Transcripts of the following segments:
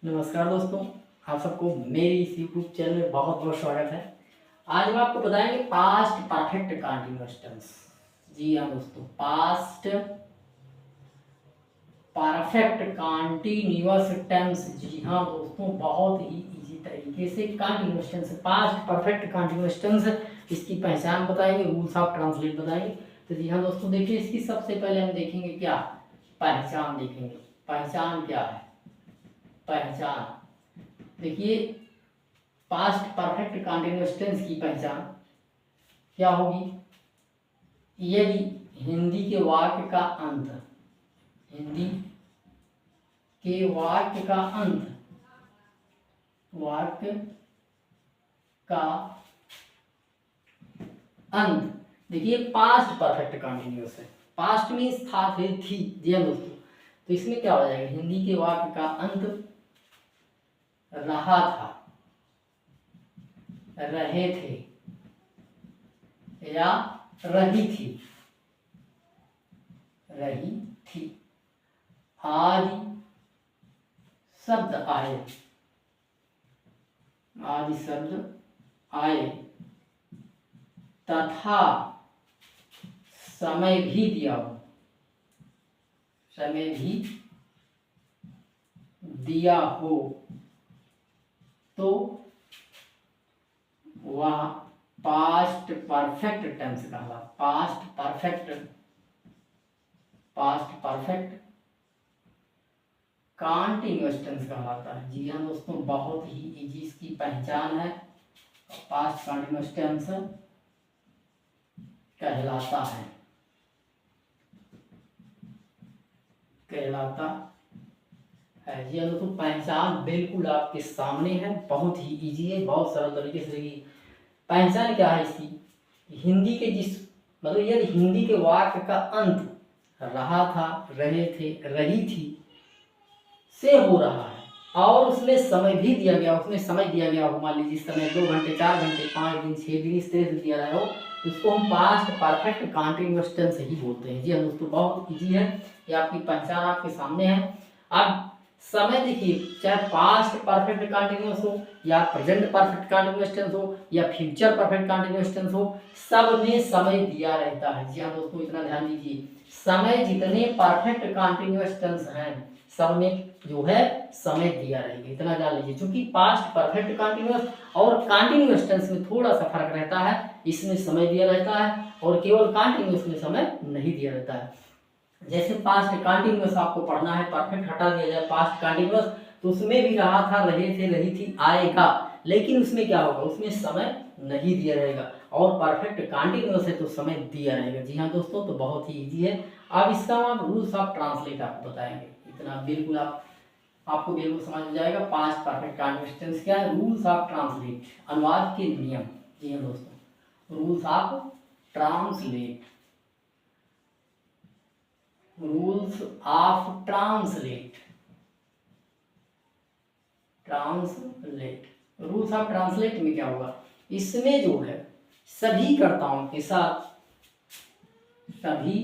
नमस्कार दोस्तों, आप सबको मेरी इस यूट्यूब चैनल में बहुत बहुत स्वागत है। आज हम आपको बताएंगे पास्ट परफेक्ट कंटीन्यूअस टेंस। जी हाँ दोस्तों, पास्ट परफेक्ट कंटीन्यूअस टेंस। जी हाँ दोस्तों, बहुत ही इजी तरीके से continuous tense, past perfect continuous tense, इसकी पहचान बताएंगे, रूल्स ऑफ ट्रांसलेट बताएंगे। तो जी हाँ दोस्तों, देखिए इसकी सबसे पहले हम देखेंगे क्या, पहचान देखेंगे। पहचान क्या है? पहचान देखिए, पास्ट परफेक्ट कंटीन्यूअस टेंस की पहचान क्या होगी? यदि हिंदी के वाक्य का अंत, हिंदी के वाक्य का अंत, वाक्य का अंत, देखिए पास्ट परफेक्ट कंटीन्यूअस है। पास्ट मीन्स था, फिर थी। जी हाँ दोस्तों, तो इसमें क्या हो जाएगा? हिंदी के वाक्य का अंत रहा था, रहे थे या रही थी, रही थी। आदि शब्द आए, आदि शब्द आए, तथा समय भी दिया हो, समय भी दिया हो, तो वह पास्ट परफेक्ट टेंस कहला। Past perfect, past perfect continuous tense कहलाता है। जी हाँ दोस्तों, बहुत ही इजी इसकी पहचान है, पास्ट कंटीन्यूअस टेंस कहलाता है, कहलाता है। जी हाँ दोस्तों, पहचान बिल्कुल आपके सामने है, बहुत ही इजी है, बहुत सरल तरीके से। पहचान क्या है इसकी? हिंदी के जिस, मतलब यदि हिंदी के वाक्य का अंत रहा था, रहे थे, रही थी से हो रहा है और उसमें समय भी दिया गया, उसमें समय दिया गया हो, मान लीजिए समय 2 घंटे, 4 घंटे, 5 दिन, 6 दिन, इस तरह से दिया रहा हो, तो उसको हम पास्ट परफेक्ट कंटीन्यूअस टेंस ही बोलते हैं। जी हाँ दोस्तों, बहुत इजी है, ये आपकी पहचान आपके सामने है। अब समय देखिए, चाहे पास्ट परफेक्ट कंटीन्यूअस हो या प्रेजेंट परफेक्ट कंटीन्यूअस टेंस हो या फ्यूचर परफेक्ट कंटीन्यूअस टेंस हो, सब में समय दिया रहता है। जी हाँ दोस्तों, इतना ध्यान दीजिए, समय जितने परफेक्ट कंटीन्यूअस टेंस हैं सब में जो है समय दिया रहेगा, इतना जान लीजिए। क्योंकि पास्ट परफेक्ट कंटीन्यूअस और कंटीन्यूअस टेंस में थोड़ा सा फर्क रहता है, इसमें समय दिया रहता है और केवल कंटीन्यूअस में समय नहीं दिया रहता है। जैसे पास्ट कंटीन्यूअस आपको पढ़ना है, परफेक्ट हटा दिया जाए पास्ट कंटीन्यूअस, तो उसमें भी रहा था, रहे थे, रही थी, आएगा, लेकिन उसमें क्या होगा? उसमें समय नहीं दिया रहेगा। और परफेक्ट कंटीन्यूअस है तो समय दिया रहेगा। जी हाँ दोस्तों, तो बहुत ही इजी है। अब इसका हम रूल्स ऑफ ट्रांसलेट आपको बताएंगे, इतना बिल्कुल आपको बिल्कुल समझ में जाएगा। पास्ट परफेक्ट कंटीन्यूअस टेंस क्या है? रूल्स ऑफ ट्रांसलेट, अनुवाद के नियम। जी हाँ दोस्तों, rules of translate, rules of translate, translate, rules of translate में क्या होगा? इसमें जो है सभी कर्ताओं के साथ, सभी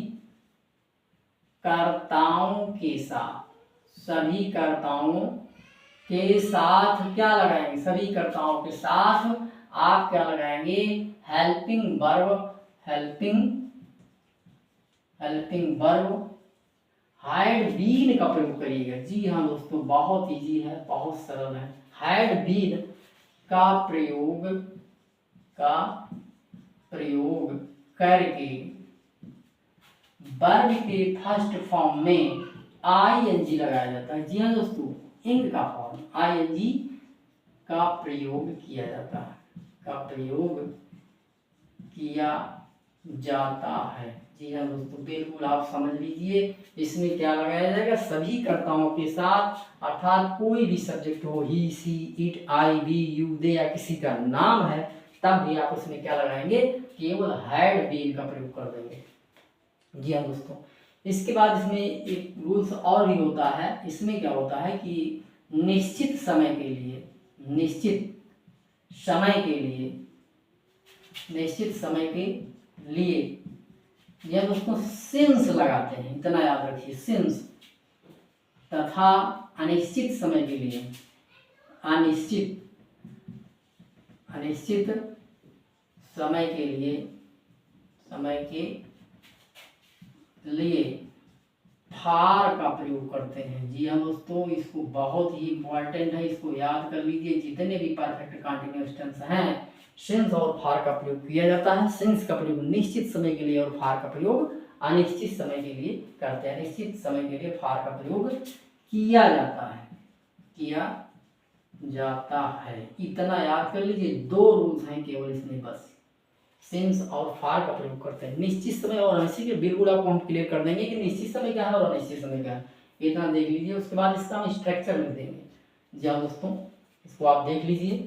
कर्ताओं के साथ, सभी कर्ताओं के साथ क्या लगाएंगे? सभी कर्ताओं के साथ आप क्या लगाएंगे? Helping verb, helping, helping verb had been का प्रयोग करिएगा। जी हाँ दोस्तों, बहुत इजी है, बहुत सरल है। हैड बीन का प्रयोग, का प्रयोग करके वर्ब के फर्स्ट फॉर्म में आईएनजी लगाया जाता है। जी हाँ दोस्तों, इंग का फॉर्म आईएनजी का प्रयोग किया जाता है, का प्रयोग किया जाता है। जी हाँ दोस्तों, बिल्कुल आप समझ लीजिए, इसमें क्या लगाया जाएगा? सभी कर्ताओं के साथ, अर्थात कोई भी सब्जेक्ट हो, ही, सी, इट, आई, वी, यू, दे या किसी का नाम है, तब भी आप उसमें क्या लगाएंगे? केवल हैड बीन का प्रयोग कर देंगे। जी हाँ दोस्तों, इसके बाद इसमें एक रूल्स और भी होता है। इसमें क्या होता है कि निश्चित समय के लिए, निश्चित समय के लिए, निश्चित समय के लिए यह दोस्तों सिंस लगाते हैं, इतना याद रखिए, सिंस। तथा अनिश्चित समय के लिए, अनिश्चित समय के लिए फार का प्रयोग करते हैं। जी हाँ दोस्तों, इसको बहुत ही इम्पोर्टेंट है, इसको याद कर लीजिए। जितने भी परफेक्ट कंटिन्यूअस टेंस हैं, सिंस और फार का प्रयोग किया जाता है। सिंस का प्रयोग निश्चित समय के लिए और फार का प्रयोग अनिश्चित समय के लिए करते हैं। निश्चित समय के लिए फार का प्रयोग किया जाता है, इतना याद कर लीजिए। 2 रूल्स हैं केवल इसमें बस, सिंस और फार का प्रयोग करते हैं। निश्चित समय और अनिश्चित के बिल्कुल आपको हम क्लियर कर देंगे कि निश्चित समय क्या है और अनिश्चित समय क्या है, इतना देख लीजिए। उसके बाद इसका हम स्ट्रक्चर लिख देंगे। जी हाँ दोस्तों, इसको आप देख लीजिए।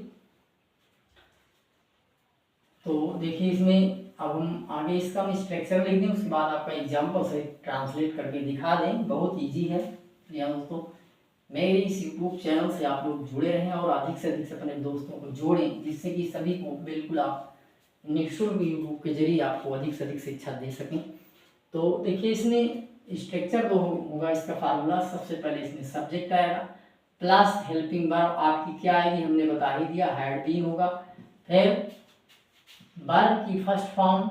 तो देखिए इसमें अब हम आगे इसका हम स्ट्रक्चर लिख दें, उसके बाद आपका एग्जाम्पल से ट्रांसलेट करके दिखा दें। बहुत ईजी है। जी हाँ दोस्तों, मेरे इस यूट्यूब चैनल से आप लोग जुड़े रहें और अधिक से अधिक अपने दोस्तों को जोड़ें, जिससे कि सभी को बिल्कुल आप निःशुल्क यूट्यूब के जरिए आपको अधिक से अधिक शिक्षा दे सकें। तो देखिए इसमें स्ट्रक्चर तो होगा इसका फार्मूला। सबसे पहले इसमें सब्जेक्ट आएगा प्लस हेल्पिंग वर्ब आपकी क्या आएगी, हमने बता ही दिया, हैड बीन होगा। फिर वर्ब की फर्स्ट फॉर्म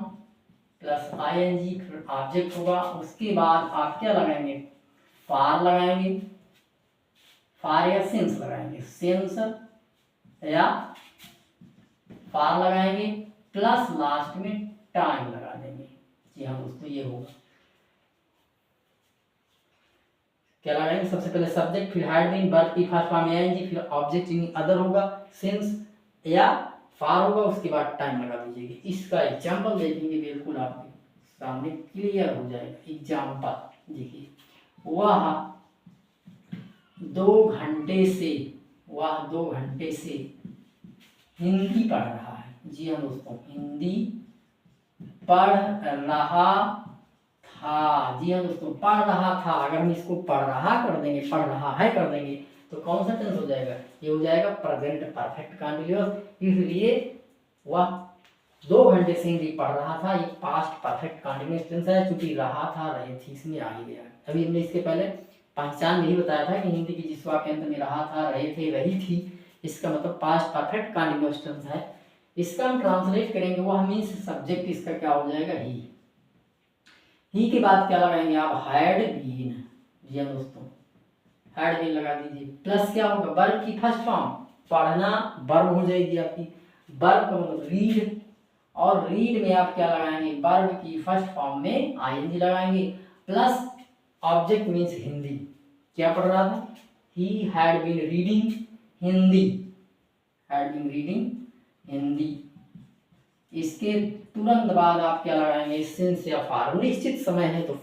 प्लस आईएनजी, फिर ऑब्जेक्ट होगा। उसके बाद आप क्या लगाएंगे, फार लगाएंगे, फार या सिंस लगाएंगे, सिंस या फार लगाएंगे, प्लस लास्ट में टाइम लगा देंगे। जी हाँ दोस्तों, ये होगा। क्या लगाएंगे, सबसे पहले सब्जेक्ट, फिर हैड बीन, वर्ब की फर्स्ट फॉर्म आईएनजी, फिर ऑब्जेक्ट इन अदर होगा, सिंस या फार होगा, उसके बाद टाइम लगा दीजिएगा। इसका एग्जांपल देखेंगे, बिल्कुल आपके सामने क्लियर हो जाएगा। एग्जांपल देखिए, वह 2 घंटे से हिंदी पढ़ रहा है। जी हाँ दोस्तों, हिंदी पढ़ रहा था। जी हाँ दोस्तों, पढ़ रहा था। अगर हम इसको पढ़ रहा कर देंगे, पढ़ रहा है कर देंगे, तो कौन सा टेंस हो जाएगा, ये हो जाएगा प्रेजेंट परफेक्ट कंटीन्यूअस। इसलिए वह 2 घंटे से हिंदी पढ़ रहा था, ये पास्ट परफेक्ट कंटीन्यूअस टेंस है। चूंकि रहा था, रहे थी, इसमें आ ही गया। अभी हमने इसके पहले पहचान में ही बताया था कि हिंदी की जिस वाक्य अंत में रहा था, रहे थे, रही थी, इसका मतलब पास्ट परफेक्ट कंटीन्यूअस टेंस है। इसका हम ट्रांसलेट करेंगे, वह मीन्स सब्जेक्ट इसका क्या हो जाएगा, ही के बाद क्या लगाएंगे आप, हैड बीन। जी हाँ दोस्तों, हैड बीन लगा दीजिए, प्लस क्या होगा, वर्ब की फर्स्ट फॉर्म, पढ़ना वर्ब हो जाएगी आपकी। वर्ब का मतलब रीड, और रीड में आप क्या लगाएंगे, वर्ब की फर्स्ट फॉर्म में आईएनजी लगाएंगे, प्लस ऑब्जेक्ट मीन्स हिंदी। क्या पढ़ रहा था, he had been reading Hindi, had been reading Hindi. इसके तुरंत बाद आप क्या लगाएंगे, सिंस या फार। निश्चित समय है तो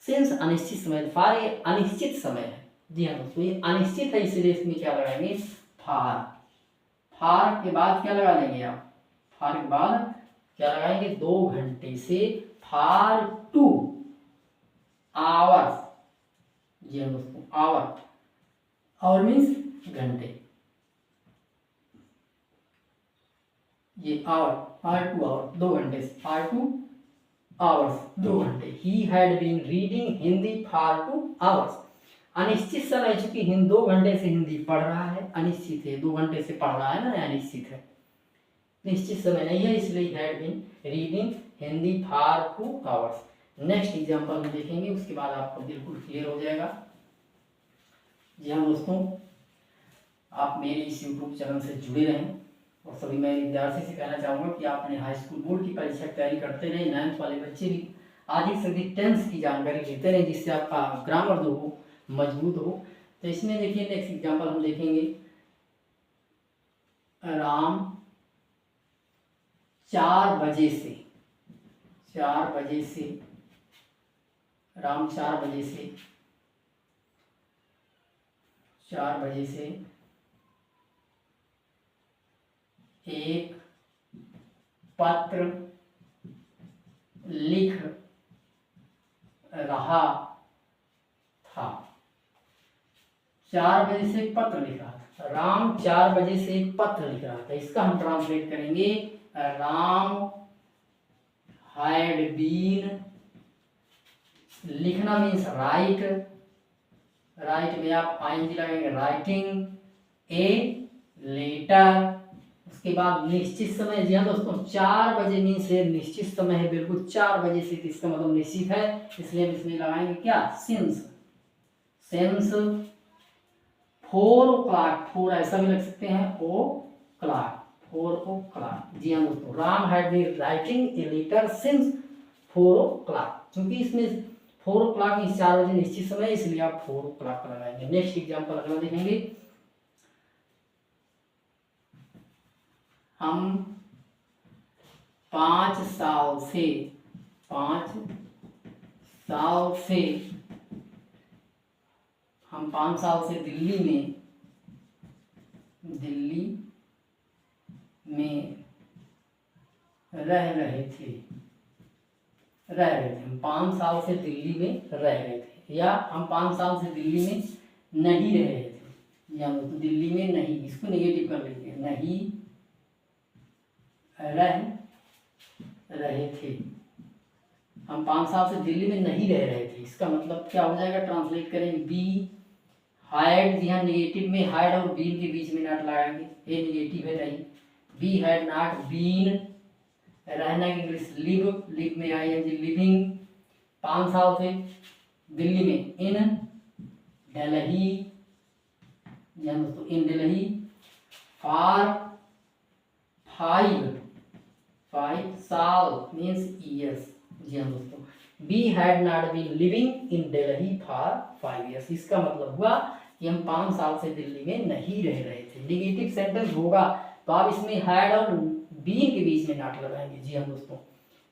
सिंस, अनिश्चित समय, फार ये अनिश्चित समय है। जी हाँ दोस्तों, ये अनिश्चित है, इसलिए इसमें क्या लगाएंगे, फार। फार के बाद क्या लगा देंगे आप, फार के बाद क्या लगाएंगे, 2 घंटे से, फार 2 आवर्स। जी हाँ दोस्तों, आवर मीन्स घंटे, ये आवर, फार 2 आवर, 2 घंटे से, फार 2 आवर्स, 2 घंटे। He had been reading Hindi for 2 hours. अनिश्चित समय, चूंकि 2 घंटे से हिंदी पढ़ रहा है, अनिश्चित है, 2 घंटे से पढ़ रहा है ना, अनिश्चित है, निश्चित समय नहीं है, इसलिए had been reading Hindi for 2 hours. Next example हम देखेंगे, उसके बाद आपको बिल्कुल क्लियर हो जाएगा। जी हाँ दोस्तों, आप मेरे इस यूट्यूब चैनल से जुड़े रहें, और सभी मैं विद्यार्थी से कहना चाहूँगा कि आप अपने हाई स्कूल बोर्ड की परीक्षा की तैयारी करते रहें। 9th वाले बच्चे भी अधिक से अधिक 10th की जानकारी लेते रहें, जिससे आपका ग्रामर जो हो मजबूत हो। तो इसमें देखिए नेक्स्ट एग्जांपल हम देखेंगे, राम 4 बजे से, राम 4 बजे से एक पत्र लिख रहा था। 4 बजे से पत्र लिख रहा था, राम 4 बजे से एक पत्र लिख रहा था। इसका हम ट्रांसलेट करेंगे, राम हैड बीन, लिखना मीन्स राइट, राइट में आप आईएनजी लगाएंगे, राइटिंग ए लेटर। उसके बाद निश्चित समय, जी हाँ दोस्तों 4 बजे मीन से निश्चित समय है, बिल्कुल 4 बजे से, इसका मतलब निश्चित है, इसलिए हम इसमें लगाएंगे क्या, सिंस। सिंस 4 o'clock, 4 ऐसा भी लग सकते हैं, ओ क्लॉक, 4 o'clock। जी हाँ दोस्तों, Ram had been writing a letter since 4 o'clock, क्योंकि इसमें 4 o'clock मीन 4 बजे निश्चित समय, इसलिए आप 4 o'clock लगाएंगे। नेक्स्ट एग्जाम्पल अगला देखेंगे, हम 5 साल से, 5 साल से, हम 5 साल से दिल्ली में रह रहे थे, हम 5 साल से दिल्ली में रह रहे थे, या हम 5 साल से दिल्ली में नहीं रह रहे थे, या तो दिल्ली में नहीं, इसको नेगेटिव कर लीजिए, नहीं रह रहे थे, हम 5 साल से दिल्ली में नहीं रह रहे थे, इसका मतलब क्या हो जाएगा, ट्रांसलेट करेंगे, बी हाइड, जी हाँ नेगेटिव में हाइड और बीन के बीच में नॉट लगाएंगे, ए नेगेटिव है नहीं, बी हैड नॉट बीन, रहना इंग्लिश लिव, लिव में आईएनजी लिविंग, 5 साल से दिल्ली में, इन दिल्ली, या दोस्तों इन दिल्ली, फॉर 5 साल मीन्स ईयर्स, जी हाँ दोस्तों, be had not been living in Delhi for 5 years, इसका मतलब हुआ कि हम 5 साल से दिल्ली में नहीं रह रहे थे। नेगेटिव सेंटेंस होगा तो आप इसमें हैड और बीन के बीच में नॉट लगाएंगे, जी हाँ दोस्तों,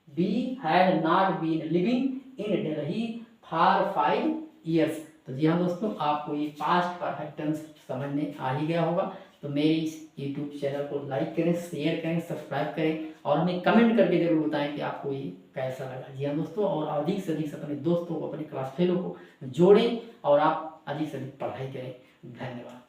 be had not been living in Delhi for 5 years। तो जी हाँ दोस्तों, आपको ये पास्ट परफेक्ट टेंस समझ में आ ही गया होगा। तो मेरे इस यूट्यूब चैनल को लाइक करें, शेयर करें, सब्सक्राइब करें, और हमें कमेंट करके जरूर बताएं कि आपको ये कैसा लगा। जी हाँ दोस्तों, और अधिक से अधिक अपने दोस्तों को, अपने क्लास फेलो को जोड़ें, और आप अधिक से अधिक पढ़ाई करें। धन्यवाद।